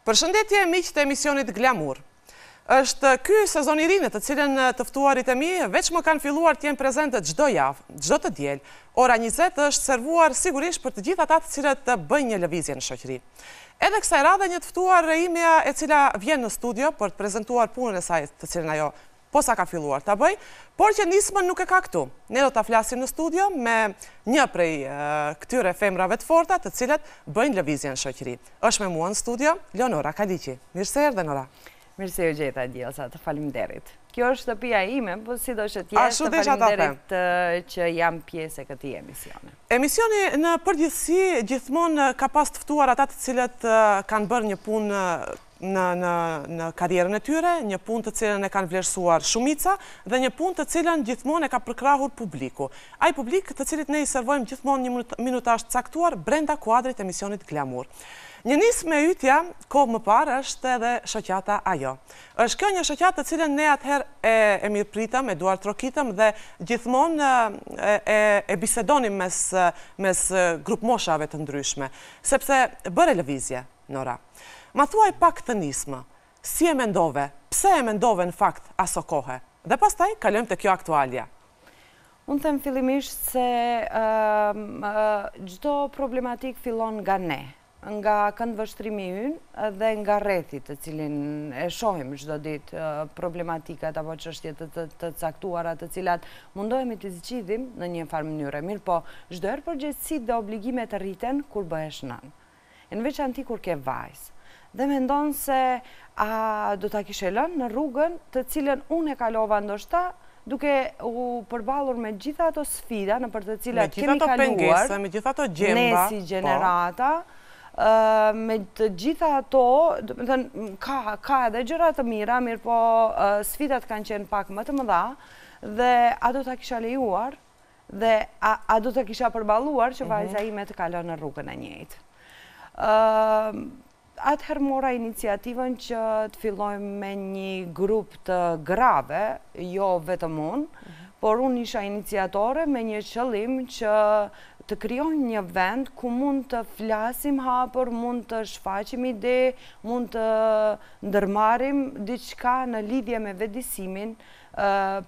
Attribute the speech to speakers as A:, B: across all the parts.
A: Përshëndetje miq të emisionit Glamour. Është ky sezon i ri në të cilën të ftuarit e mi veç më kanë filluar të jenë prezente çdo javë, çdo të diel. Ora 20 është servuar sigurisht për të gjithë ata të cilët të bëjnë një lëvizje në shoqëri. Edhe kësaj radhe një të ftuar imja e cila vjen në studio për të prezantuar punën e saj të cilën ajo posa ka filluar ta bëj, por që nismën nuk e ka këtu. Ne do ta flasim në studio me një prej këtyre femrave të forta të cilat bëjnë lëvizje në shoqëri. Është me mua në studio Leonora Kaliqi. Mirë se erdhe, Nora.
B: Mirë se ju gjeta, Djelsa, të faleminderit. Kjo është shtëpia ime, po si do që tjetë të faleminderit që jam pjesë e këtij emisioni.
A: Emisioni në përgjithësi gjithmonë ka pas të ftuar ata të cilët kanë bërë një punë në karrierën e tyre, një punë të cilën e kanë vlerësuar shumica dhe një punë të cilën gjithmonë e ka përkrahur publiku. Ai publik të cilit ne i servojmë gjithmonë një minutazh caktuar brenda kuadrit të emisionit Glamour. Një nismë me ytja, kohë më parë, është edhe shoqata Ajo. Është kjo një shoqatë të cilën ne atëherë e mirëpritëm, e duar trokitëm dhe gjithmonë e bisedonim mes grup moshave të ndryshme, sepse bëre lëvizje, Nora. Ma thuaj pak të nismë, si e mendove, pse e mendove në fakt aso kohë, dhe pastaj kalojmë te kjo aktualja.
B: Unë them fillimisht se çdo problematik fillon nga ne, nga këndvështrimi ynë dhe nga rrethi të cilin e shohim çdo ditë problematikat apo çështje të caktuara të cilat mundohemi të zgjidhim në një farë mënyrë. Mirë po, çdo herë përgjegjësitë dhe obligimet rriten kur bëhesh nën. Në veçanti kur ke vajzë. Dhe mendon se a do ta kishe lënë në rrugën të cilën unë e kalova ndoshta duke u përballur me gjitha ato sfida në për të cilat kemi kaluar,
A: me gjitha ato gjemba,
B: ne si gjenerata, me të gjitha ato, ka edhe gjëra të mira, mirë po sfidat kanë qenë pak më të mëdha, dhe a do ta kisha lejuar, dhe a do ta kisha përballuar që vajza ime të kalon në rrugën e njëjtë. Atëherë mora iniciativën që të fillojmë me një grup të grave, jo vetëm unë, por unë isha iniciatore me një qëllim që të krijojmë një vend ku mund të flasim hapur, mund të shfaqim ide, mund të ndërmarrim diçka në lidhje me vetëdijsimin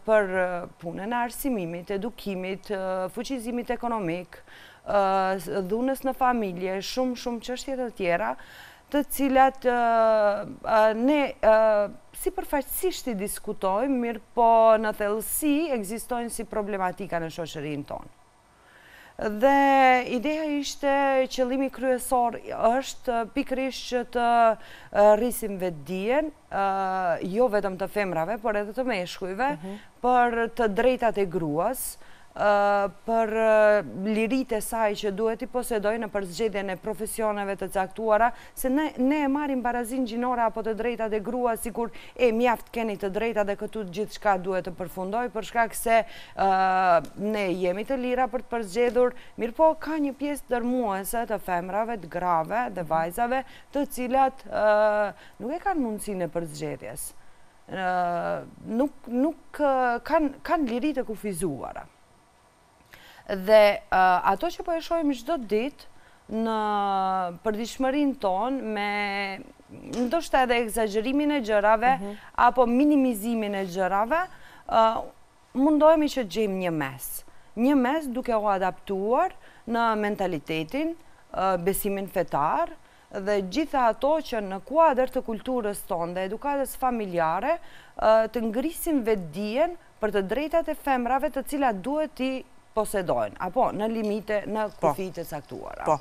B: për punën e arsimimit, edukimit, fuqizimit ekonomik, dhunës në familje, shumë çështje të tjera, të cilat ne si përfaqësisht i diskutojmë, mirë po në thellësi ekzistojnë si problematika në shoqërinë tonë. Dhe ideja ishte, qëllimi kryesor është pikërisht që të rrisim vetdijen, jo vetëm të femrave, por edhe të meshkujve, për të drejtat e gruas, për liritë e saj që duhet i posedojë në përzgjedhjen e profesioneve të caktuara, se ne e marrim barazin gjinore apo të drejtat e gruas sikur mjaft keni të drejtat dhe këtu gjithçka duhet të përfundojë për shkak se ne jemi të lira për të përzgjedhur, mirë po ka një pjesë dërmuese të femrave, të grave, dhe vajzave, të cilat nuk e kanë mundësinë e përzgjedhjes. Nuk kanë liritë e kufizuara. Dhe ato që po e shohim çdo ditë në përditshmërinë tonë me ndoshta edhe egzagjerimin e gjërave apo minimizimin e gjërave, mundohemi që gjejmë një mes. Një mes duke u adaptuar në mentalitetin, besimin fetar dhe gjitha ato që në kuadër të kulturës tonë dhe edukatës familjare të ngrisim vetdijen për të drejtat e femrave të cilat duhet i posedojnë, apo në limite, në kufijtë të caktuara.
A: Po.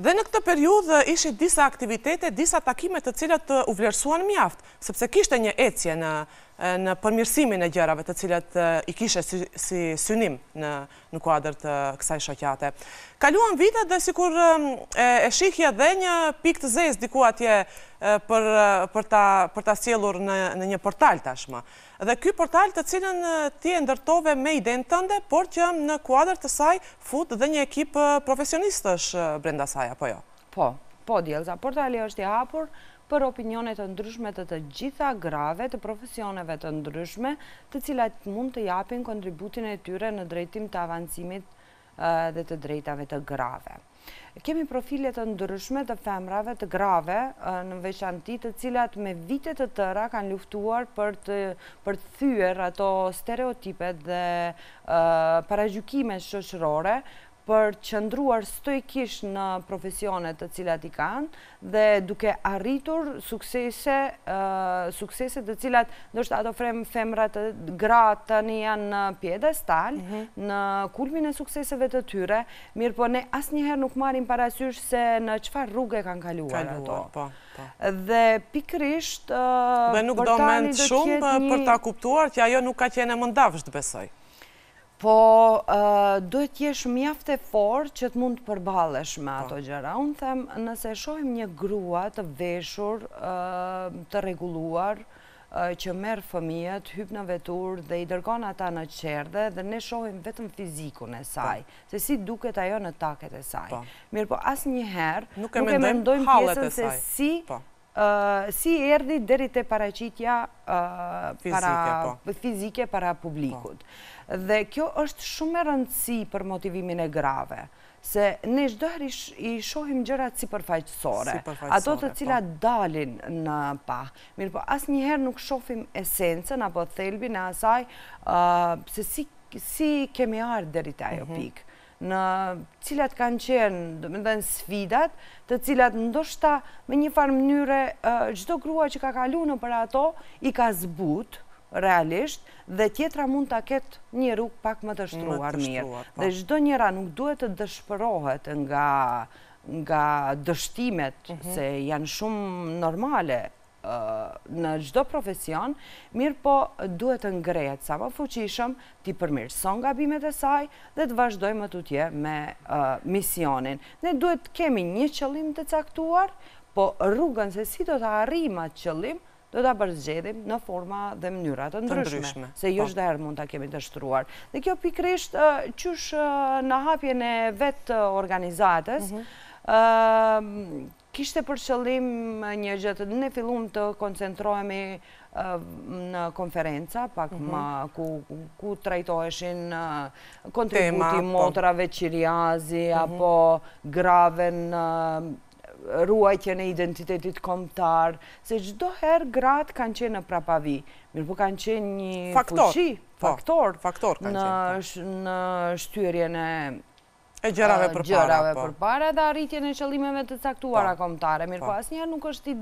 A: Dhe në këtë periudhë ishit disa aktivitete, disa takime të cilat u vlerësuan mjaft, sepse kishte një ecje në përmirësimin e gjërave të cilat i kishe si synim në kuadër të kësaj shoqate. Kaluan vitet dhe sikur e shihje dhe një pikë të zezë diku atje për ta sjellur në një portal tashmë. Dhe ky portal të cilën ti e ndërtove me idenë tënde, por që në kuadër të saj fut dhe një ekip profesionistësh brenda saj, apo jo?
B: Po, Djelsa, portali është i hapur për opinionet të ndryshme të gjitha grave të profesioneve të ndryshme, të cilat mund të japin kontributin e tyre në drejtim të avancimit dhe të drejtave të grave. Kemi profile të ndryshme të femrave të grave në veçanti, të cilat me vite të tëra kanë luftuar për të thyer ato stereotipet dhe paragjykimet shoqërore, për qëndruar stoikisht në profesionet të cilat i kanë dhe duke arritur suksese të cilat ndoshta ato femrat gratë tani janë në pjedestal, në kulmin e sukseseve të tyre, mirë po ne asnjëherë nuk marrim parasysh se në çfarë rrugë kanë kaluar ato. Dhe pikërisht
A: dhe nuk do mend shumë për ta kuptuar që ajo nuk ka qenë mëndafsht, besoj.
B: Po, duhet jesh mjaft e fortë që të mund të përballesh me ato gjëra. Unë them, nëse shohim një grua të veshur, të rregulluar, që merr fëmijët, hyp në vetur dhe i dërgon ata në qerdhe dhe ne shohim vetëm fizikun e saj, se si duket ajo në taket e saj. Mirë po, asnjëherë nuk e mendojmë pjesën se si erdhi deri te paraqitja fizike para publikut. Dhe kjo është shumë e rëndësishme për motivimin e grave, se ne çdo herë i shohim gjërat sipërfaqësore, ato të cilat dalin në pah. Mirë po, asnjëherë nuk shohim esencën apo thelbin e asaj, se si kemi ardhur deri te ajo pikë. Në cilat kanë qenë, domethënë, sfidat, të cilat ndoshta me një farë mënyre çdo grua që ka kaluar nëpër ato i ka zbut realisht dhe tjetra mund ta ketë një rrugë pak më të shtruar mirë. Dhe çdo njëra nuk duhet të dëshpërohet nga dështimet se janë shumë normale në çdo profesion, mirë po duhet të ngrehet sa më fuqishëm, t'i përmirëson gabimet e saj dhe të vazhdojmë tutje me misionin. Ne duhet të kemi një qëllim të caktuar, po rrugën se si do të arrijmë atë qëllim, do ta përzgjedhim në forma dhe mënyra të ndryshme, se jo çdo herë mund ta kemi të shtruar. Dhe kjo pikërisht qysh në hapjen e vet organizatës, kishte për qëllim një gjë të ne filluam të koncentrohemi në konferenca, pak më ku trajtoheshin kontributi motrave qiriazi apo grave në ruajtjen e identitetit kombëtar, se çdo herë gratë kanë qenë në prapavi, mirë po kanë qenë një fuqi, faktor në shtyrjen e gjërave përpara dhe arritjen e qëllimeve të caktuara kombëtare, mirë po asnjëherë nuk është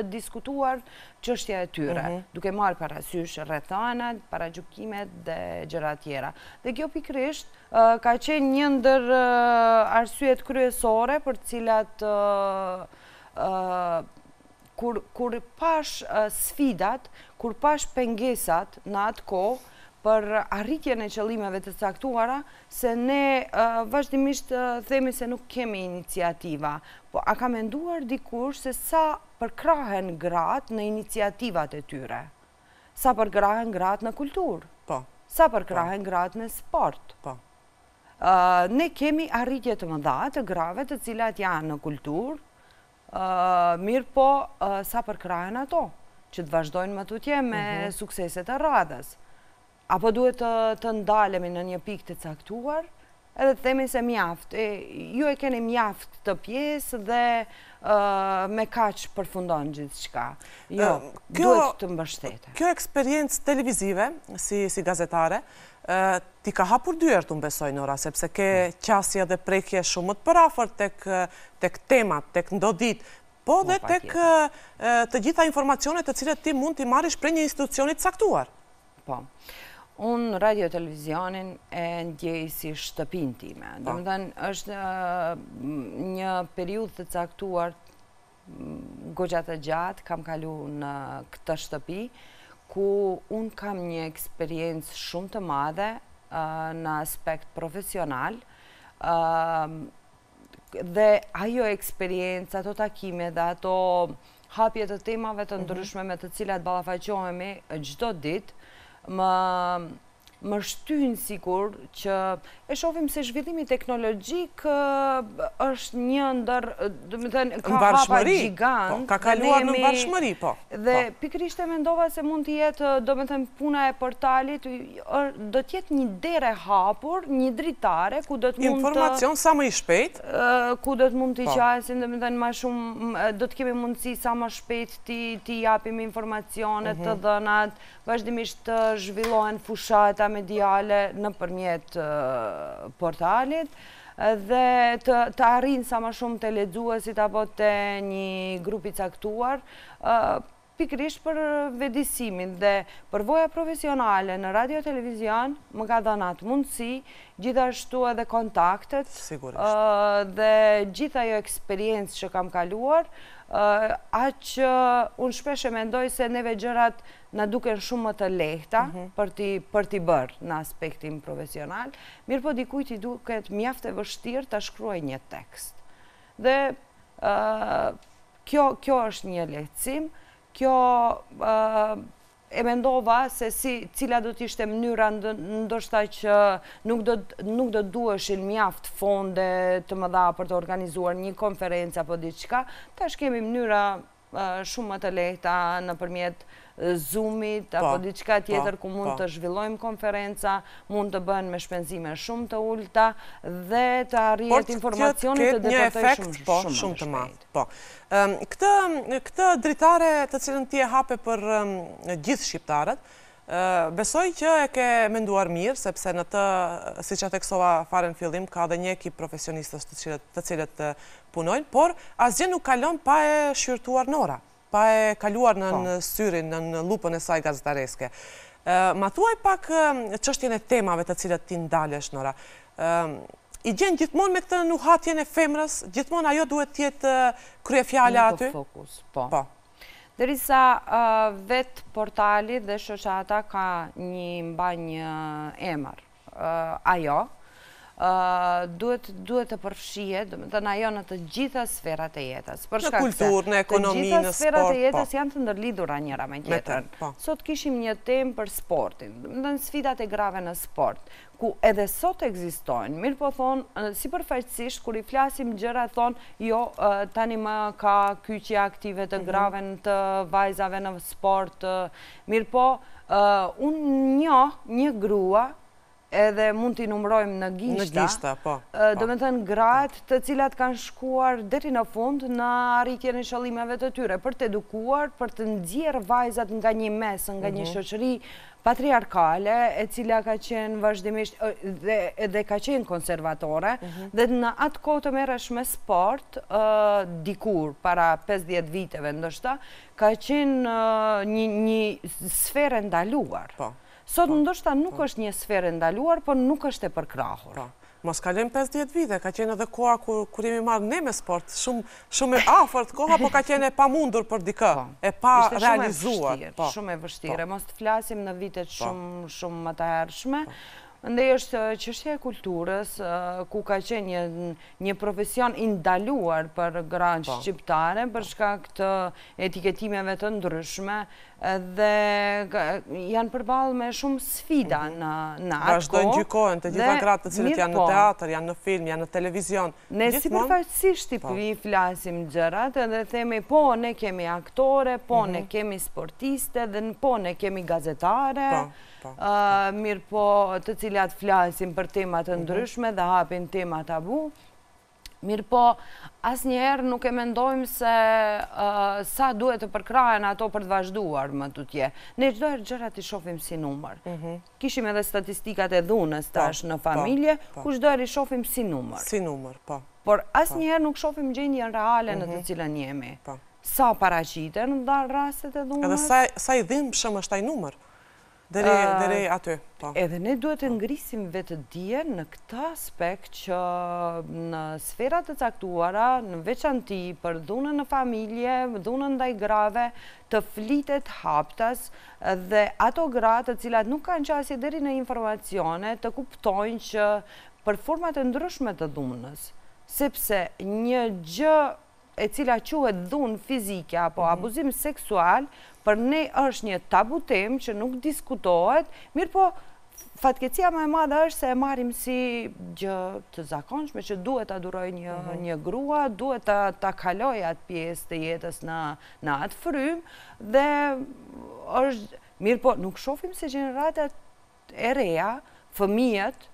B: diskutuar çështja e tyre, duke marrë parasysh rrethanat, paragjykimet dhe gjëra tjera. Dhe kjo pikërisht ka qenë një ndër arsyet kryesore për të cilat kur pash sfidat, kur pash pengesat në atë kohë për arritjen e qëllimeve të caktuara, se ne vazhdimisht themi se nuk kemi iniciativa, po a ka menduar dikush se sa përkrahen gratë në iniciativat e tyre? Sa përkrahen gratë në kulturë? Sa përkrahen gratë në sport? Ne kemi arritje të mëdha të grave të cilat janë në kulturë, mirë po sa përkrahen ato, që të vazhdojnë më tutje me sukseset e radhës. Apo duhet të ndalemi në një pikë të caktuar, edhe të themi se mjaft, ju e keni mjaft të pjesë dhe me kaq përfundon gjithçka. Jo, duhet të mbështetet.
A: Kjo eksperiencë televizive, si gazetare, ti ka hapur dyert, unë besoj, Nora, sepse ke qasje dhe prekje shumë më të përafërt tek temat, tek ndodit, po dhe tek të gjitha informacionet të cilët ti mund t'i marrish prej një institucioni të caktuar.
B: Po. Unë radio-televizionin e ndjej si shtëpinë time. Domethënë, është një periudhë të caktuar, goxha të gjatë, kam kalu në këtë shtëpi, ku unë kam një eksperiencë shumë të madhe në aspekt profesional, dhe ajo eksperiencë, ato takime dhe ato hapje të temave të ndryshme me të cilat ballafaqohemi çdo ditë, më më shtynë sikur që e shohim se zhvillimi teknologjik është një ndër, ka hapa gjigant.
A: Ka kaluar në varshmëri, po.
B: Dhe pikërisht e mendova se mund të jetë, puna e portalit do të jetë një derë e hapur, një dritare ku do të mund të
A: informacion sa më i shpejt,
B: ku do të mund të qasin, më shumë do të kemi mundësi sa më shpejt të japim informacionet, të dhënat, vazhdimisht të zhvillohen fushata mediale në përmjet portalit dhe të arrin sa më shumë të lexuesit apo të një grupi caktuar, pikërisht për vedisimin dhe përvoja profesionale në radio televizion më ka dhënë atë mundësi, gjithashtu edhe kontaktet dhe gjitha jo eksperiencë që kam kaluar, aq unë shpesh e mendoj se neve gjërat na duken shumë më të lehta për t'i bërë në aspektin profesional, mirë po dikujt i duket mjaft e vështirë ta shkruaj një tekst. Dhe kjo është një lehtësim, kjo e mendova se cila do t'ishte mënyra ndoshta që nuk do duheshin mjaft fonde të mëdha për të organizuar një konferencë apo diçka, tash kemi mënyra shumë më të lehta nëpërmjet Zoomit apo diçka tjetër ku mund të zhvillojmë konferenca, mund të bëhen me shpenzime shumë të ulta dhe të arrihet informacioni të depërtoj shumë të
A: madh. Këtë dritare të cilën ti e hape për gjithë shqiptarët, besoj që e ke menduar mirë, sepse në të, siç e theksova fare në fillim, ka dhe një ekip profesionistës të cilët punojnë, por asgjë nuk kalon pa e shqyrtuar Nora, pa e kaluar në syrin, në lupën e saj gazetareske. Ma thuaj pak çështjen e temave të cilët ti ndalesh, Nora. I gjen gjithmonë me këtë nuhatjen e femrës, gjithmonë ajo duhet të jetë kryefjala aty?
B: Në fokus, po. Derisa vetë portali dhe shoqata ka një emër. Ajo duhet të përfshihet, domethënë ajo në të gjitha sferat e jetës.
A: Në kulturë, në ekonomi, në sport.
B: Të gjitha sferat e jetës janë të ndërlidhura njëra me tjetrën. Sot kishim një temë për sportin, domethënë sfidat e grave në sport, ku edhe sot ekzistojnë. Mirë po thonë, sipërfaqësisht kur i flasim gjëra thonë, jo tani më ka kyçje aktive të grave të vajzave në sport. Mirë po, unë një grua edhe mund t'i numrojmë në gishta, do me thënë gratë të cilat kanë shkuar deri në fund në arritjen e qëllimeve të tyre, për të edukuar, për të nxjerrë vajzat nga një mes, nga një shoqëri patriarkale, e cila ka qenë vazhdimisht dhe ka qenë konservatore, dhe në atë kohë të merresh me sport, dikur, para 50 viteve ndoshta, ka qenë një sferë ndaluar. Sot ndoshta nuk është një sferë ndaluar, por nuk është e përkrahur.
A: Mos kalojmë 50 vite, ka qenë edhe koha kur jemi marrë ne me sport, shumë e afërt koha, po ka qenë e pamundur për dikë, e pa realizuar.
B: Shumë e vështirë, mos të flasim në vitet shumë më të hershme. Ndaj është çështja e kulturës, ku ka qenë një profesion i ndaluar për granë shqiptare për shkak të etiketimeve të ndryshme dhe janë përballë me shumë sfida në atë kohë.
A: Vazhdojnë gjykohen të gjitha gratë të cilët janë në teatr, janë në film, janë në televizion.
B: Ne sipërfaqësisht i flasim gjërat edhe themi po ne kemi aktore, po ne kemi sportiste dhe po ne kemi gazetare. Mirë po të cilat flasim për temat të ndryshme dhe hapin tema tabu. Mirë po, asnjëherë nuk e mendojmë se sa duhet të përkrahen ato për të vazhduar më tutje. Ne çdo herë gjërat i shohim si numër. Kishim edhe statistikat e dhunës tash në familje, ku çdo herë i shohim si numër.
A: Si numër, po.
B: Por asnjëherë nuk shohim gjendjen reale në të cilën jemi. Sa paraqiten në rastet e dhunës.
A: Edhe sa i dhimbshëm është ai numër. Deri aty.
B: Edhe ne duhet të ngrisim vetëdijen në këtë aspekt që në sferat të caktuara, në veçanti për dhunën në familje, dhunën ndaj grave, të flitet haptas dhe ato gratë të cilat nuk kanë qasje deri në informacione të kuptojnë që për format e ndryshme të dhunës, sepse një gjë e cila quhet dhunë fizike apo abuzim seksual, për ne është një tabu temë që nuk diskutohet, mirë po fatkecia më e madhe është se e marrim si gjë të zakonshme që duhet ta duroj një grua, duhet ta kaloj atë pjesë të jetës në atë frym dhe është mirë, po nuk shohim se gjeneratat e reja, fëmijët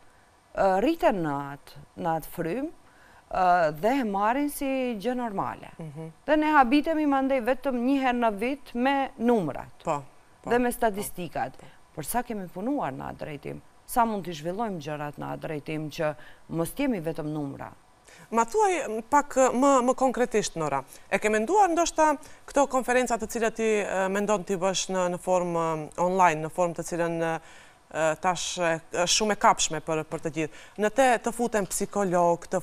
B: rriten në atë frym dhe e marrin si gjë normale. Dhe ne habitemi mandej vetëm një herë në vit me numrat dhe me statistikat. Për sa kemi punuar në atë drejtim, sa mund të zhvillojmë gjërat në atë drejtim që mos jemi vetëm numra.
A: Ma thuaj pak më konkretisht, Nora. E ke menduar ndoshta këto konferencat të cilat ti mendon t'i bësh në formë online, në formë të cilën tash shumë e kapshme për të gjithë. Në të futen psikolog, të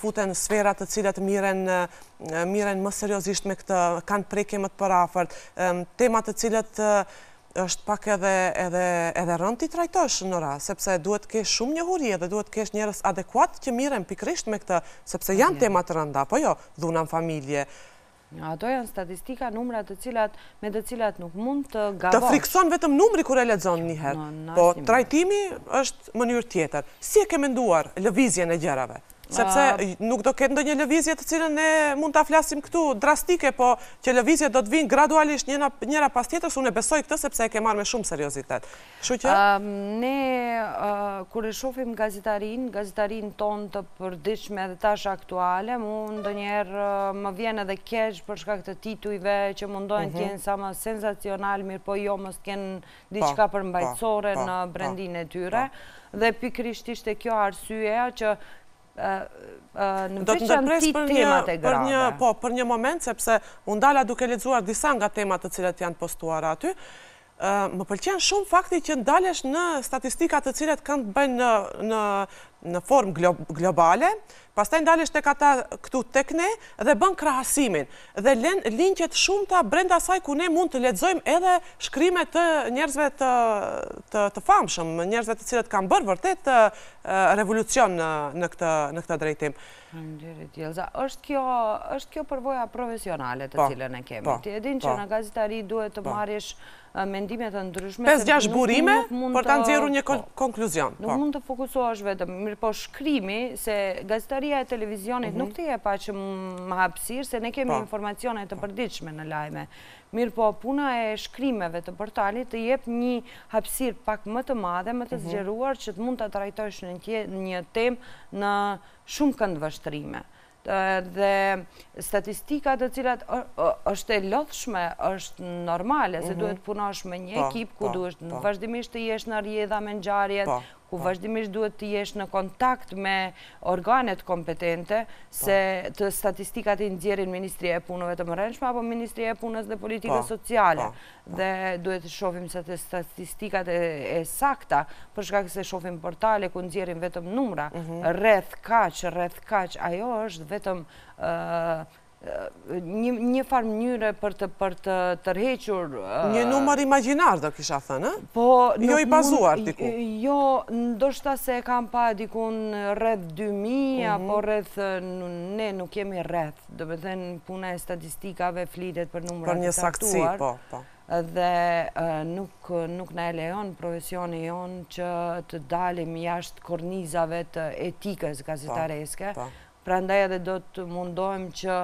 A: futen sferat të cilat miren më seriozisht me këtë, kanë prekje më të përafërt, temat të cilat është pak edhe rënd t'i trajtosh, Nora, sepse duhet kesh shumë njohuri dhe duhet kesh njerëz adekuat që miren pikrisht me këtë, sepse janë temat rënda, po jo, dhuna në familje.
B: Ato janë statistika, numra me të cilat nuk mund të gavosh.
A: Të frikson vetëm numri kur e lexon një herë, po trajtimi është mënyrë tjetër. Si e ke menduar lëvizjen e gjërave? Sepse nuk do ketë ndonjë lëvizje të cilën ne mund ta flasim këtu drastike, po që lëvizje do të vinë gradualisht njëra pas tjetrës, unë e besoj këtë sepse e ke marrë me shumë seriozitet. Kështu që
B: ne kur e shohim gazetarin ton të përditshme dhe tash aktuale, unë ndonjëherë më vjen edhe keq për shkak të titujve që mundohen të jenë sa më sensacional, mirë po jo mos kenë diçka përmbajtësore në brendin e tyre, dhe pikërisht ishte kjo arsyeja që në veçantë temat e grave.
A: Po, për një moment, sepse unë dala duke lexuar disa nga temat të cilat janë postuar aty, më pëlqen shumë fakti që ndalesh në statistikat të cilat kanë të bëjnë në formë globale, pastaj ndalesh tek ata këtu tek ne dhe bën krahasimin dhe lën linqet shumëta brenda saj ku ne mund të lexojmë edhe shkrime të njerëzve të famshëm, njerëzve të cilët kanë bërë vërtet revolucion në këtë drejtim.
B: Faleminderit, Jelza. Është kjo përvoja profesionale të cilën e kemi. Ti e din që në gazetari duhet të marrësh mendime të ndryshme.
A: 5-6 burime për ta nxjerrur një konkluzion.
B: Nuk mund të fokusohesh vetëm, mirë po shkrimi, se gazetaria e televizionit nuk të jep aq më hapësirë, se ne kemi informacione të përditshme në lajme. Mirë po, puna e shkrimeve të portalit të jep një hapësirë pak më të madhe, më të zgjeruar, që të mund të trajtosh në një temë në shumë këndvështrime. Dhe statistikat të cilat është e lodhshme, është normale, se duhet punosh me një ekip ku duhet vazhdimisht të jesh në rrjedha me ngjarjet, ku vazhdimisht duhet të jesh në kontakt me organet kompetente, se të statistikat i nxjerrin Ministria e Punëve të Brendshme apo Ministria e Punës dhe Politikës Sociale. Dhe duhet të shohim se të statistikat e sakta, për shkak se shohim portale ku nxjerrin vetëm numra, rreth kaq, ajo është vetëm një farë mënyre për të tërhequr...
A: Një numër imagjinar, do kisha thënë,
B: jo
A: i bazuar diku.
B: Jo, ndoshta se kam pa dikun rreth 2000, apo rreth, ne nuk kemi rreth, do me thënë puna e statistikave flitet për numrat të saktuar.
A: Për një saktësi, po.
B: Dhe nuk na e lejon profesioni jonë që të dalim jashtë kornizave të etikës gazetareske, prandaj edhe do të mundohem që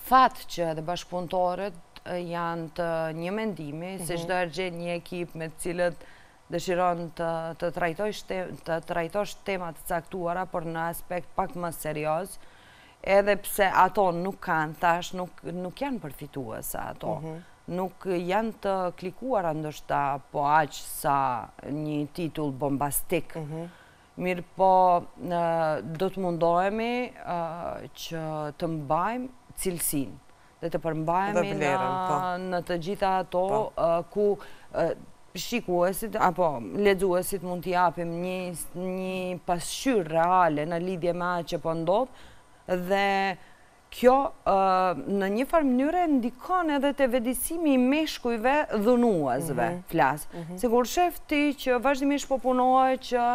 B: fat që edhe bashkëpunëtorët janë të një mendimi, se çdo herë gjen një ekip me të cilët dëshiron të trajtosh temat të caktuara, por në aspekt pak më serioz, edhe pse ato nuk kanë tash, nuk janë përfituese ato. Nuk janë të klikuara ndoshta po aq sa një titull bombastik. Mirë po, do të mundohemi që të mbajmë cilësin dhe të përmbajemi në të gjitha ato ku shikuesit apo lexuesit mund t'i japim një pasqyrë reale në lidhje me atë që po ndodh, dhe kjo në një farë mënyre ndikon edhe te vetëdijsimi i meshkujve dhunuesve, flas. Se kur shef ti që vazhdimisht po punohet që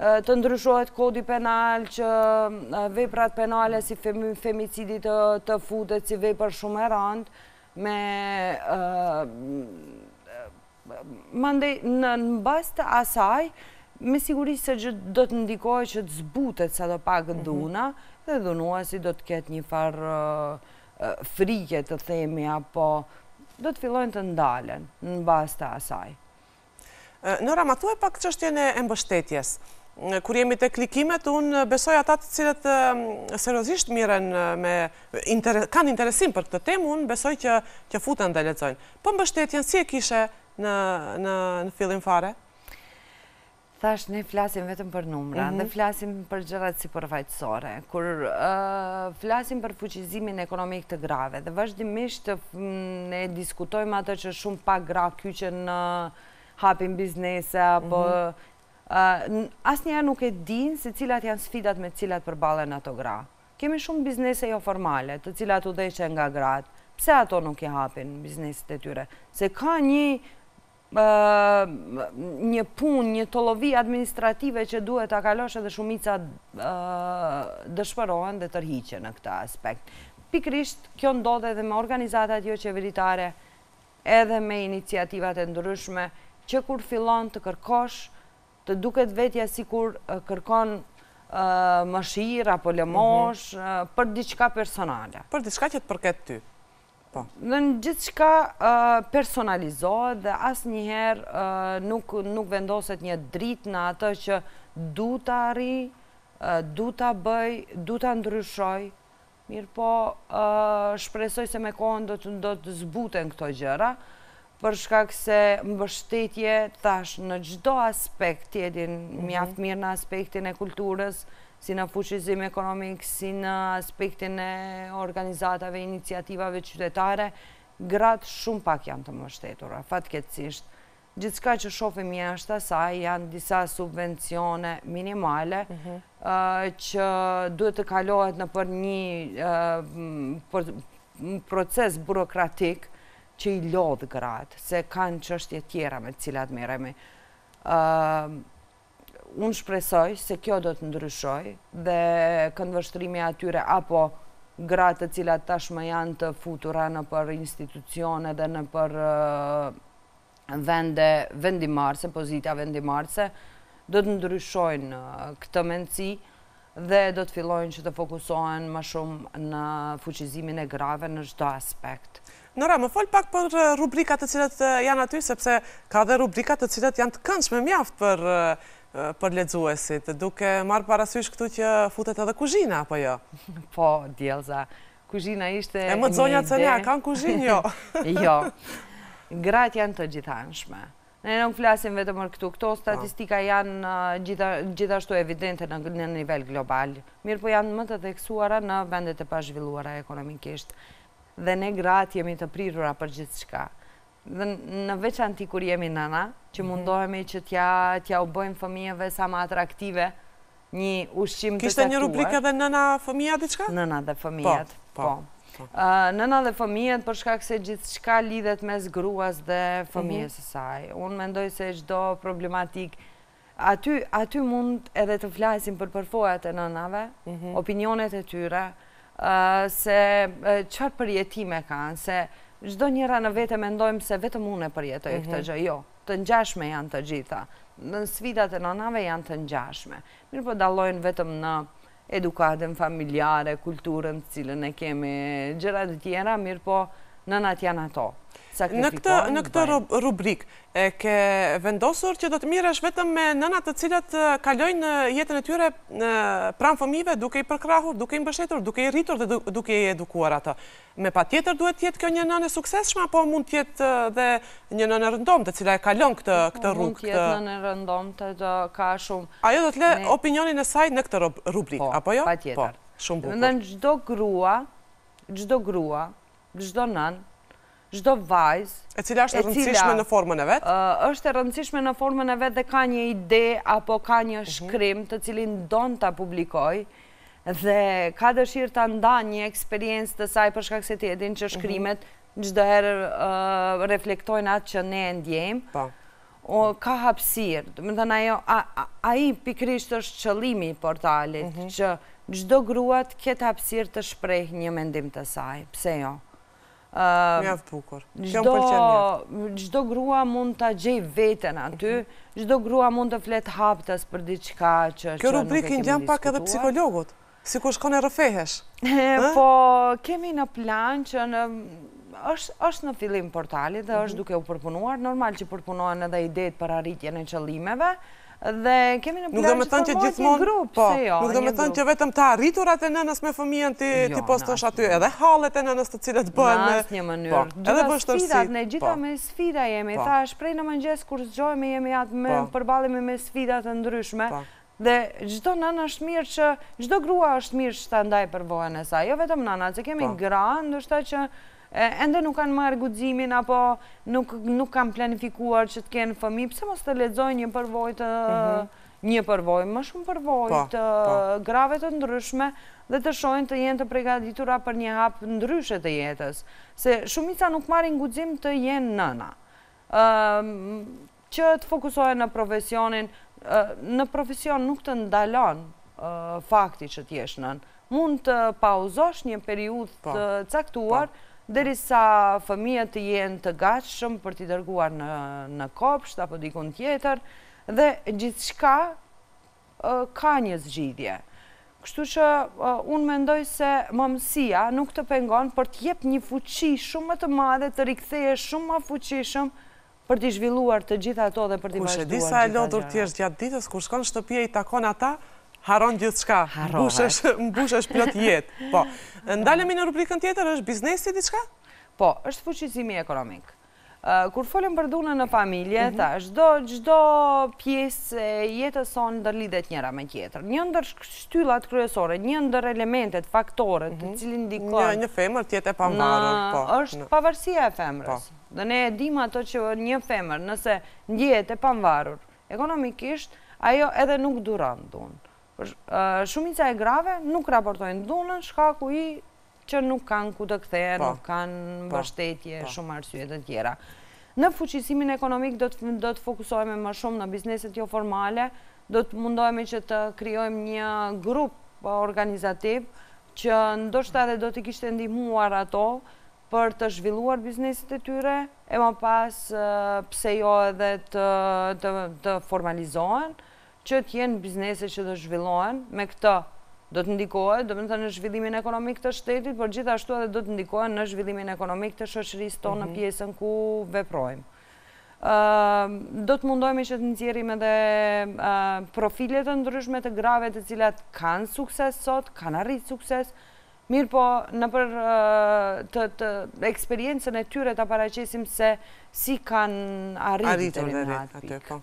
B: të ndryshohet kodi penal, që veprat penale si femicidit të futet si vepër shumë e rëndë, me Mandej, në bazë të asaj, me siguri se do të ndikojë që të zbutet sa do pak dhuna, dhe dhunuesi do të ketë një farë frike të themi, apo do të fillojnë të ndalen në bazë të asaj.
A: Nëra, ma thuaj pak çështjen e mbështetjes. Kur jemi te klikimet, unë besoj ata të cilët seriozisht miren kanë interesim për këtë temë, unë besoj që futen dhe lexojnë. Po mbështetjen si e kishe në fillim fare?
B: Thash, ne flasim vetëm për numra, dhe flasim për gjërat sipërfaqësore. Kur flasim për fuqizimin ekonomik të grave, dhe vazhdimisht ne diskutojmë atë që shumë pak gra kyqen në hapin biznese, apo asnjëherë nuk e din se cilat janë sfidat me cilat përballen ato gra. Kemi shumë biznese jo formale, të cilat udhëheqen nga gratë. Pse ato nuk i hapin bizneset e tyre? Se ka një punë, një tollovi administrative që duhet ta kalosh edhe shumica dëshpërohen dhe tërhiqen në këtë aspekt. Pikrisht, kjo ndodh edhe me organizatat jo qeveritare, edhe me iniciativat e ndryshme, që kur fillon të kërkosh, të duket vetja si kur kërkon mëshirë apo lëmosh për diçka personale.
A: Për diçka që të përket ty.
B: Dhe në gjithë shka personalizohet dhe asë njëherë nuk vendoset një dritë në atë që du të arri, du të bëj, du të ndryshoj, mirë po shpresoj se me kohën do të zbuten këto gjëra, për shkak se mbështetje, thash, në çdo aspekt tjetin mjaft mirë në aspektin e kulturës, si në fuqizim ekonomik, si në aspektin e organizatave, iniciativave qytetare, gratë shumë pak janë të mbështetura, fatkeqësisht. Gjithçka që shohim jashtë asaj janë disa subvencione minimale që duhet të kalohet nëpër një proces burokratik që i lodh gratë, se kanë çështje tjera me të cilat merremi. Unë shpresoj se kjo do të ndryshoj dhe këndvështrimi atyre apo gratë të cilat tashmë janë të futura nëpër institucione dhe nëpër vende vendimarrëse, pozita vendimarrëse, do të ndryshojnë këtë mendësi dhe do të fillojnë që të fokusohen më shumë në fuqizimin e grave në çdo aspekt.
A: Nora, më fol pak për rubrikat të cilat janë aty, sepse ka dhe rubrikat të cilat janë të këndshme mjaft për lexuesit, duke marrë parasysh këtu që futet edhe kuzhina, apo jo?
B: Po, Djelza, kuzhina ishte
A: e më zonja cënja, kanë kuzhinë, jo?
B: Jo, gratë janë të gjithanshme. Ne nuk flasim vetëm për këtu, këto statistika janë gjithashtu evidente në nivel global, mirë po janë më të theksuara në vendet e pazhvilluara ekonomikisht. Dhe ne gratë jemi të prirura për gjithë shka. Dhe në veçanti kur jemi nëna, që mundohemi që t'ja u bëjmë fëmijëve sa më atraktive një ushqim të
A: Kishte një rubrikë edhe nëna fëmija diçka?
B: Nëna dhe fëmijët, po. Nëna dhe fëmijët për shkak se gjithë shka lidhet mes gruas dhe fëmijës së saj. Unë mendoj se çdo problematik, aty mund edhe të flasim për përvojat e nënave, opinionet e tyre, se çfarë përjetime kanë, se çdo njëra në vete mendojmë se vetëm unë e përjetoj këtë gjë, jo, të ngjashme janë të gjitha. Në sfidat e nënave janë të ngjashme. Mirë po dallojnë vetëm në edukatën familjare, kulturën të cilën e kemi, gjëra të tjera, mirë po nënat janë ato.
A: Në këtë rubrik, e ke vendosur që do të mirësh vetëm me nënat të cilat kalojnë jetën e tyre pranë fëmijëve, duke i përkrahur, duke i mbështetur, duke i rritur dhe duke i edukuar ata. Me patjetër duhet të jetë kjo një nënë e suksesshme, apo mund të jetë dhe një nënë e rëndomtë, e cila e kalon këtë rrugë?
B: Mund të jetë nënë e rëndomtë, ka shumë.
A: Ajo do të lë opinionin e saj në këtë rubrik, apo jo?
B: Patjetër.
A: Shumë bukur.
B: Në çdo grua, çdo nënë, çdo vajzë,
A: e cila është e rëndësishme në formën e vet?
B: Është e rëndësishme në formën e vet dhe ka një ide apo ka një shkrim të cilin don ta publikoj dhe ka dëshirë ta ndan një eksperiencë të saj për shkak se ti e din që shkrimet çdo herë reflektojnë atë që ne e ndjejmë. Ka hapësirë, do të thënë ai pikërisht është qëllimi i portalit, që çdo grua të ketë hapësirë të shprehë një mendim të saj. Pse jo?
A: Mjaft bukur. Kjo më pëlqen mjaft.
B: Çdo grua mund ta gjej veten aty, çdo grua mund të flet haptas për diçka që
A: Kjo rubrikë ngjan pak edhe psikologut. Sikur shkon e rrëfehesh.
B: Po kemi në plan që është në fillim portali dhe është duke u përpunuar, normal që përpunohen edhe idetë për arritjen e qëllimeve. Dhe kemi në plan që formohet një grup, se jo.
A: Nuk do me thënë që vetëm të arriturat e nënës me fëmijën ti postosh aty, edhe hallet e nënës të cilët bëhen me...
B: Në asnjë mënyrë.
A: Edhe vështërësit.
B: Ne gjitha me sfida jemi, thash prej në mëngjes kur zgjohemi jemi atë me përballemi me sfida të ndryshme. Dhe çdo nënë është mirë që, çdo grua është mirë që ta ndaj përvojën e saj, jo vetëm nënat, se kemi gra, ndoshta që ende nuk kanë marrë guximin apo nuk kanë planifikuar që të kenë fëmijë, pse mos të lexojnë një përvojë, më shumë përvojë të grave të ndryshme dhe të shohin të jenë të përgatitura për një hap ndryshe të jetës. Se shumica nuk marrin guxim të jenë nëna. Që të fokusohen në profesionin, në profesion nuk të ndalon fakti që t'jesh nën. Mund të pauzosh një periudhë të caktuar derisa fëmijët të jenë të gatshëm për t'i dërguar në kopsht apo dikun tjetër, dhe gjithçka ka një zgjidhje. Kështu që unë mendoj se mëmësia nuk të pengon për t'jep një fuqi shumë më të madhe, të rikthehesh shumë më fuqishëm për t'i zhvilluar të gjitha ato dhe për t'i vazhduar gjitha gjërat.
A: Kush e di sa e lodhur t'jesh gjatë ditës, kur shkon në shtëpi e i takon ata, haron gjithçka, mbushesh plot jetë. Po, ndalemi në rubrikën tjetër, është biznesi diçka?
B: Po, është fuqizimi ekonomik. Kur folëm për dhunën në familje, thash, çdo pjesë e jetës sonë ndërlidhet njëra me tjetrën. Një ndër shtyllat kryesore, një ndër elementet, faktorët, të cilin ndikon...
A: Një femër tjetë e pavarur,
B: është pavarësia e femrës. Dhe ne e dim ato që një femër, nëse ndjehet e pavarur ekonomikisht, ajo edhe nuk duron dhunë. Shumica e grave nuk raportojnë dhunën, shkaku i që nuk kanë ku të kthehen, nuk kanë mbështetje, shumë arsye të tjera. Në fuqizimin ekonomik do të fokusohemi më shumë në bizneset jo formale, do të mundohemi që të krijojmë një grup organizativ që ndoshta edhe do t'i kishte ndihmuar ato për të zhvilluar bizneset e tyre, e më pas pse jo edhe të formalizohen, që t'jenë biznese që do zhvillohen, me këtë do të ndikohet, do të thënë në zhvillimin ekonomik të shtetit, por gjithashtu edhe do të ndikohet në zhvillimin ekonomik të shoqërisë tonë në pjesën ku veprojmë. Do të mundohemi që të nxjerrim edhe profile të ndryshme të grave të cilat kanë sukses sot, kanë arrit sukses, mirë po në për të eksperiencën e tyre të paraqesim se si kanë arritur deri në atë pikë.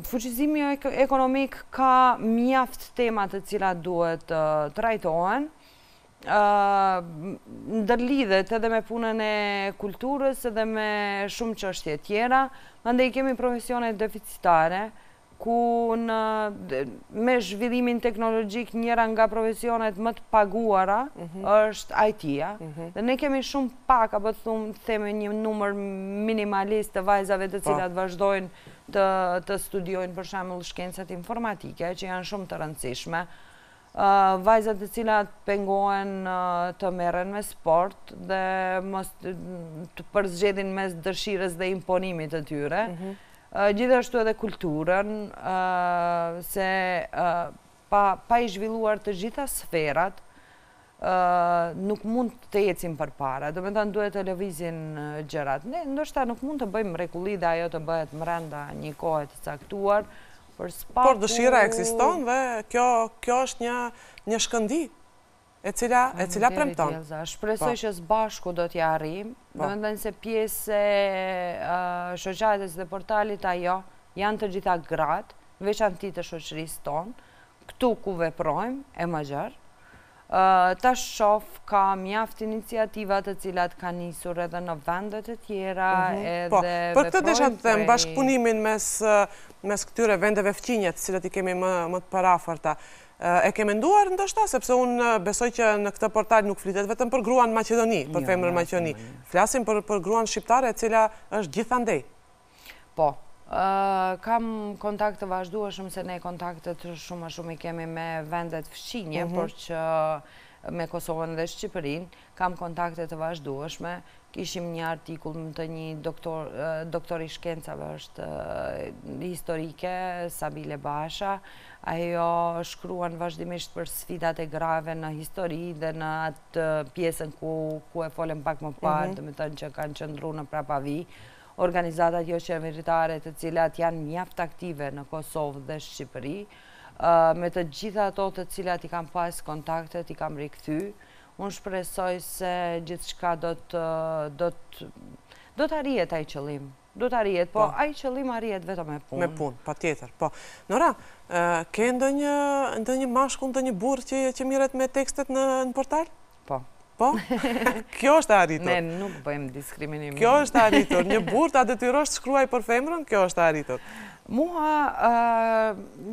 B: Fuqizimi ekonomik ka mjaft temat të cilat duhet të trajtohen, ndërlidhet edhe me punën e kulturës edhe me shumë çështje tjera, mandej kemi profesione deficitare, ku me zhvillimin teknologjik njëra nga profesionet më të paguara është IT-a, dhe ne kemi shumë pak, apo themi një numër minimalist të vajzave të cilat vazhdojnë të studiojnë për shembull shkencat informatike, që janë shumë të rëndësishme. Vajzat të cilat pengohen të merren me sport dhe të përzgjedhin mes dëshirës dhe imponimit të tyre. Gjithashtu edhe kulturën, se pa i zhvilluar të gjitha sferat, nuk mund të ecim përpara. Do me thënë duhet të lëvizin gjërat. Ne ndoshta nuk mund të bëjmë mrekulli dhe ajo të bëhet brenda një kohe të caktuar, por
A: dëshira ekziston dhe kjo është një shkëndi e cila premton.
B: Shpresoj që së bashku do t'ja arrijmë, do me thënë se pjesë e shoqatës dhe portalit ajo janë të gjitha gratë, veçanti të shoqërisë tonë, këtu ku veprojmë e më gjerë. Ta shoh ka mjaft iniciativa të cilat kanë nisur edhe në vendet e tjera.
A: Për këtë desha të them, bashkëpunimin mes këtyre vendeve fqinje të cilat i kemi më të parafërta, e ke menduar ndoshta, sepse unë besoj që në këtë portal nuk flitet vetëm për gruan Maqedoni, për femrën Maqedoni. Flasim për gruan shqiptare e cila është gjithandej.
B: Po, kam kontakt të vazhdueshëm, se ne kontaktet shumë i kemi me vendet fqinje, por që me Kosovën dhe Shqipërinë, kam kontakte të vazhdueshme. Kishim një artikull të një doktori shkencave është historike, Sabile Basha. Ajo shkruan vazhdimisht për sfidat e grave në histori dhe në atë pjesën ku e folem pak më parë, dhe me tënë që kanë qëndru në prapavi, organizatat jo qeveritare të cilat janë mjaft aktive në Kosovë dhe Shqipëri, me të gjitha ato të cilat i kam pas kontaktet, i kam rikthy. Unë shpresoj se gjithë shka do të arrijet ai qëllim. Do të arrijet, po ai qëllim arrijet vetëm me punë.
A: Me punë, pa tjetër, po. Nora, ke ndonjë mashkull, ndonjë burrë që mirret me tekstet në portal?
B: Po.
A: Po? Kjo është arritur.
B: Ne nuk bëjmë diskriminim.
A: Kjo është arritur. Një burrë ta detyrosh të shkruaj për femrën, kjo është arritur.
B: Mua,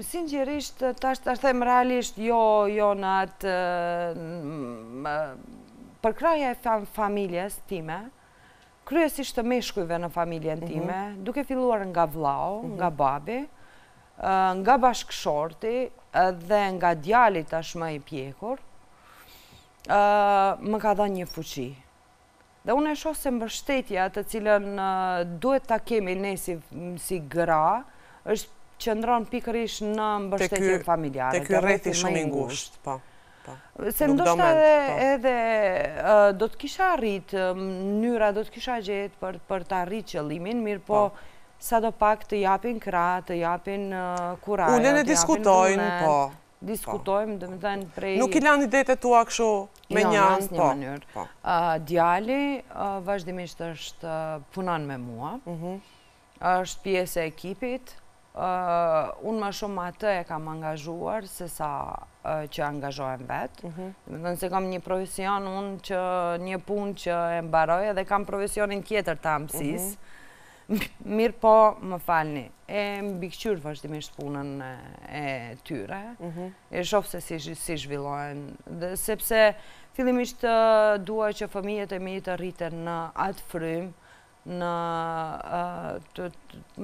B: sinqerisht, tash them realisht, jo në atë përkraja e familjes time, kryesisht të meshkujve në familjen time, duke filluar nga vllau, nga babi, nga bashkëshorti dhe nga djali tashmë i pjekur, më ka dhënë një fuqi. Dhe unë e shoh se mbështetja të cilën duhet ta kemi ne si gra, është qëndron pikërisht në mbështetjen familjare.
A: Te ky rrethi shumë i ngushtë, po.
B: Se ndoshta edhe do të kisha arrit, mënyra do të kisha gjetë për të arrit qëllimin, mirë po sa do pak të japin krah, të japin kuraj,
A: ulen e diskutojnë, po.
B: Diskutojmë, dhe me thënë prej...
A: Nuk i lanë idetë tua kështu me njanë,
B: po. Mënyrë. Djali vazhdimisht është punon me mua, është pjesë e ekipit, unë më shumë atë e kam angazhuar se sa që angazhohem vetë. Me thënë se kam një profesion, unë që një punë që e mbaroj edhe kam profesionin tjetër të amësis. Mirë po, më falni, e mbikëqyr vazhdimisht punën e tyre, e shoh se si zhvillohen, dhe sepse fillimisht dua që fëmijët e mi të rriten në atë frym, në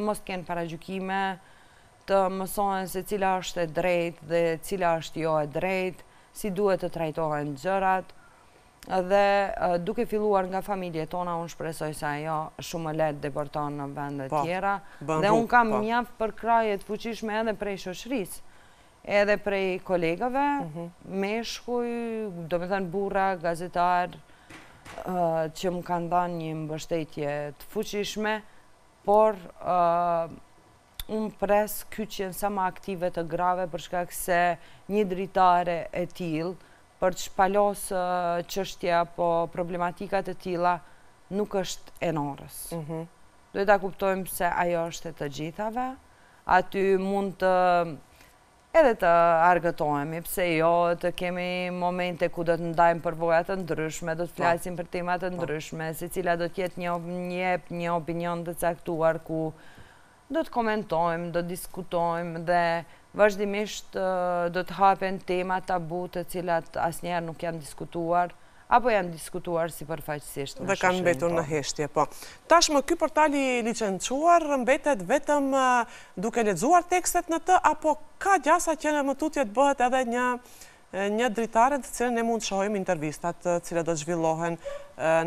B: mos të kenë paragjykime, të mësohen se cila është e drejtë dhe cila është jo e drejtë, si duhet të trajtohen gjërat, dhe duke filluar nga familje tona, unë shpresoj se ajo shumë lehtë deporton në vende tjera, dhe unë kam mjaft për kraje të fuqishme edhe prej shoqërisë, edhe prej kolegave, meshkuj, do me thënë burra, gazetar, që më kanë dhënë një mbështetje të fuqishme, por unë pres kyçjen sa më aktive të grave për shkak se një dritare e tillë për të shpalosë çështja apo problematikat e tilla nuk është e norës. Duhet ta kuptojmë se ajo është e të gjithave. Aty mund të edhe të argëtohemi, pse jo, të kemi momente ku do të ndajmë përvoja të ndryshme, do të flasim për tema të ndryshme, secila do të jetë një opinion të caktuar ku do të komentojmë, do të diskutojmë dhe vazhdimisht do të hapen tema tabu të cilat asnjëherë nuk janë diskutuar, apo janë diskutuar si përfaqësisht në
A: dhe kanë mbetur në heshtje, po. Tashmë ky portal i licencuar mbetet vetëm duke lexuar tekstet në të, apo ka gjasa që më tutje të bëhet edhe një dritare të cilën ne mund të shohim intervistat të cilat do të zhvillohen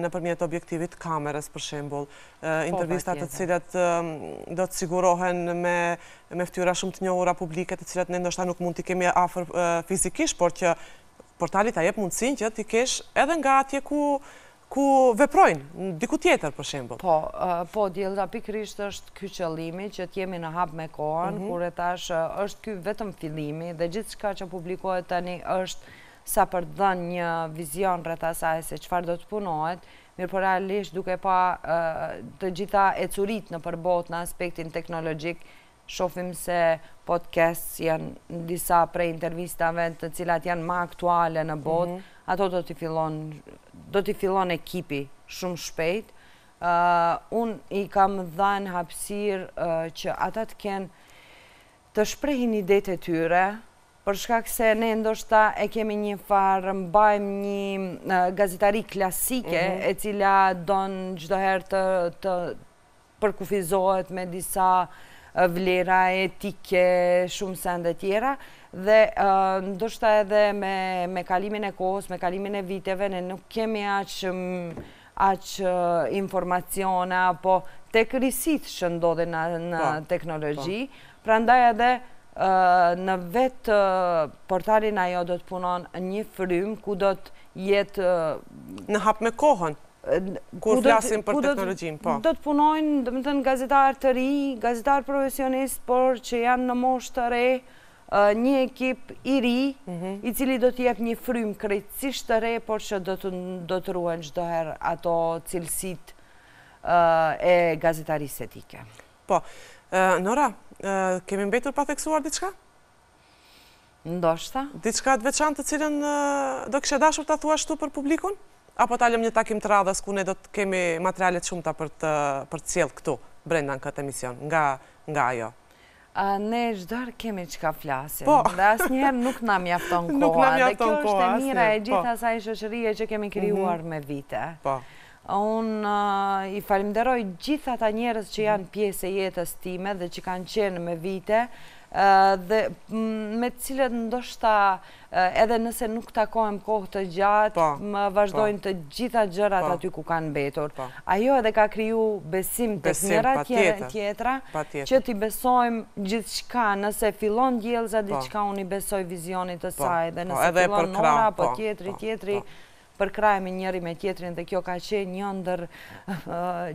A: nëpërmjet objektivit kamerës, për shembull, intervistat të cilat do të sigurohen me ftyra shumë të njohura publike, të cilat ne ndoshta nuk mund t'i kemi afër fizikisht, por që portali ta jep mundësinë që t'i kesh edhe nga atje ku veprojnë, diku tjetër, për shembull.
B: Po, Djelda, pikërisht është ky qëllimi, që t'jemi në hap me kohën, kur e tash është ky vetëm fillimi, dhe gjithçka që publikohet tani është sa për të dhënë një vizion rreth asaj se çfarë do të punohet, mirë po realisht duke pa të gjitha ecurit në përbot në aspektin teknologjik, shohim se podcasts janë disa prej intervistave të cilat janë më aktuale në botë, ato do t'i fillon ekipi shumë shpejt. Unë i kam dhënë hapësirë që ata të kenë të shprehin idetë e tyre, për shkak se ne ndoshta e kemi një farë, mbajmë një gazetari klasike, e cila don çdo herë të përkufizohet me disa vlera etike, shumë sende tjera, dhe ndoshta edhe me kalimin e kohës, me kalimin e viteve, ne nuk kemi aq informacione, apo tek risit që ndodhin në teknologji, prandaj edhe në vetë portalin ajo do të punon një frym ku do të jetë...
A: Në hap me kohën, kur flasim për teknologjin, po.
B: Do të punojnë, dhe më thënë, gazetarë të ri, gazetarë profesionist, por që janë në moshë të re, një ekip i ri, i cili do të jep një frym krejtësisht të re, por që do të ruhen çdo herë ato cilësit e gazetarisë etike.
A: Po, Nora, kemi mbetur pa theksuar diçka?
B: Ndoshta.
A: Diçka të veçantë të cilën do kishe dashur ta thuash tu për publikun? Apo ta lëm një takim të radhës ku ne do të kemi materialet shumëta për të sjellë këtu, brenda në këtë emision, nga ajo?
B: Ne çdo kemi çka flasim,
A: Po.
B: dhe asnjëherë nuk na mjafton koha.
A: Nuk na
B: Dhe
A: mjafton
B: kjo është
A: koha,
B: e mira e
A: asnjëherë,
B: gjithë
A: po.
B: asaj shoqërie që kemi krijuar me vite.
A: Po.
B: Unë i falenderoj gjithë ata njerëz që janë pjesë e jetës time dhe që kanë qenë me vite, dhe me të cilët ndoshta edhe nëse nuk takohem kohë të gjatë, më vazhdojnë të gjitha gjërat aty ku kanë mbetur. Ajo edhe ka kriju besim tek njëra tjetra, që t'i besojmë gjithçka, nëse fillon Djellza diçka, unë i besoj vizionit të saj, dhe nëse fillon Nora apo tjetri, përkrahemi njëri me tjetrin, dhe kjo ka qenë një ndër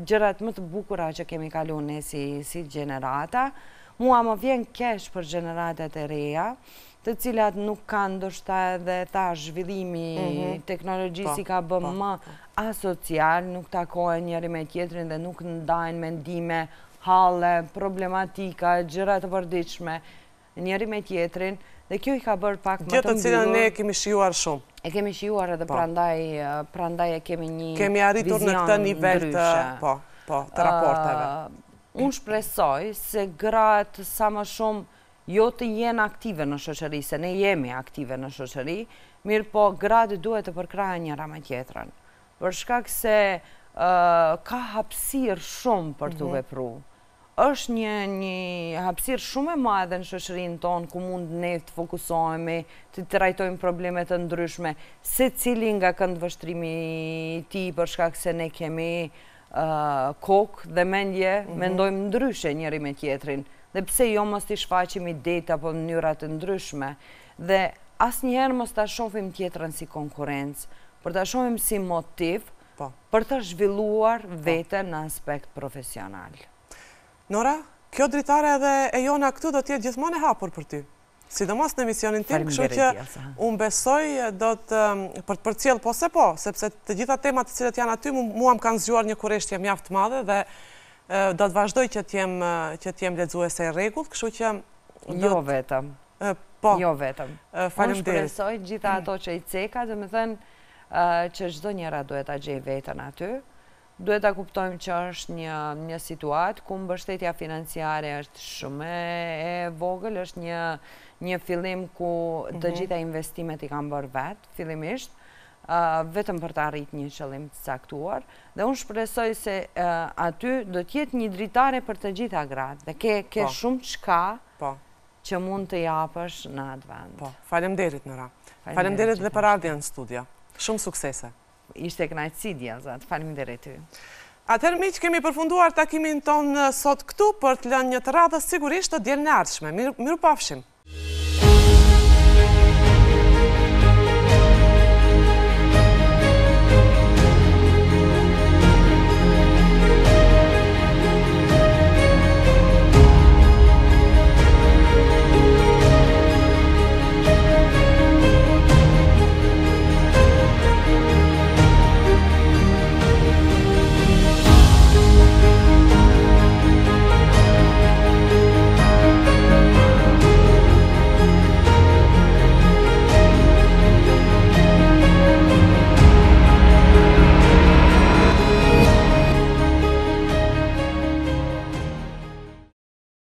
B: gjërat më të bukura që kemi kaluar ne si gjenerata. Mua më vjen keq për gjeneratat e reja, të cilat nuk kanë ndoshta edhe zhvillimi teknologjisë i ka bërë më asocial, nuk takohen njëri me tjetrin dhe nuk ndajnë mendime, halle, problematika, gjëra të përditshme njëri me tjetrin, dhe kjo i ka bërë pak më të mbyllur.
A: Gjë të cilën ne kemi shijuar shumë.
B: E kemi shijuar edhe prandaj e kemi një vizion ndryshe.
A: Kemi arritur në këtë nivel të raporteve.
B: Unë shpresoj se gratë sa më shumë jo të jenë aktive në shoqëri, se ne jemi aktive në shoqëri, mirë po gratë duhet të përkrahen njëra me tjetrën. Për shkak se ka hapësirë shumë për të vepruar. Është një hapësirë shumë e madhe në shoqërinë tonë, ku mund ne të fokusohemi, të trajtojmë probleme të ndryshme, secili nga këndvështrimi i tij, për shkak se ne kemi kokë dhe mendje, mendojmë ndryshe njëri me tjetrin, dhe pse jo mos t'i shfaqim idetë apo mënyrat të ndryshme, dhe asnjëherë mos ta shohim tjetrën si konkurrencë, por ta shohim si motiv për të zhvilluar veten në aspekt profesional.
A: Nora, kjo dritare edhe e jona këtu do t'jetë gjithmonë e hapur për ty. Sidomos në emisionin tim, kështu që unë besoj do të për të përcjell po se po, sepse të gjitha temat të cilët janë aty mua më kanë zgjuar një kurreshtje mjaft madhe dhe do të vazhdoj që t'jem lexuese e rregullt, kështu që
B: jo vetëm.
A: Po.
B: Jo vetëm.
A: Faleminderit.
B: Unë shpresoj gjitha ato që i ceka, dhe më thënë që çdo njëra duhet ta gjejë veten aty. Duhet ta kuptojmë që është një situatë ku mbështetja financiare është shumë e vogël, është një fillim ku të gjitha investimet i kanë bërë vetë, fillimisht, vetëm për të arritur një qëllim të caktuar, dhe unë shpresoj se aty do të jetë një dritare për të gjitha gratë, dhe ke shumë çka që mund të japësh në atë vend.
A: Po, faleminderit Nora. Faleminderit dhe për ardhjen në studio. Shumë suksese.
B: Ishte kënaqësi Djellza, faleminderit ty.
A: Atëherë miq, kemi përfunduar takimin ton sot këtu për të lënë një të radhës sigurisht të dielën e ardhshme. Mirupafshim.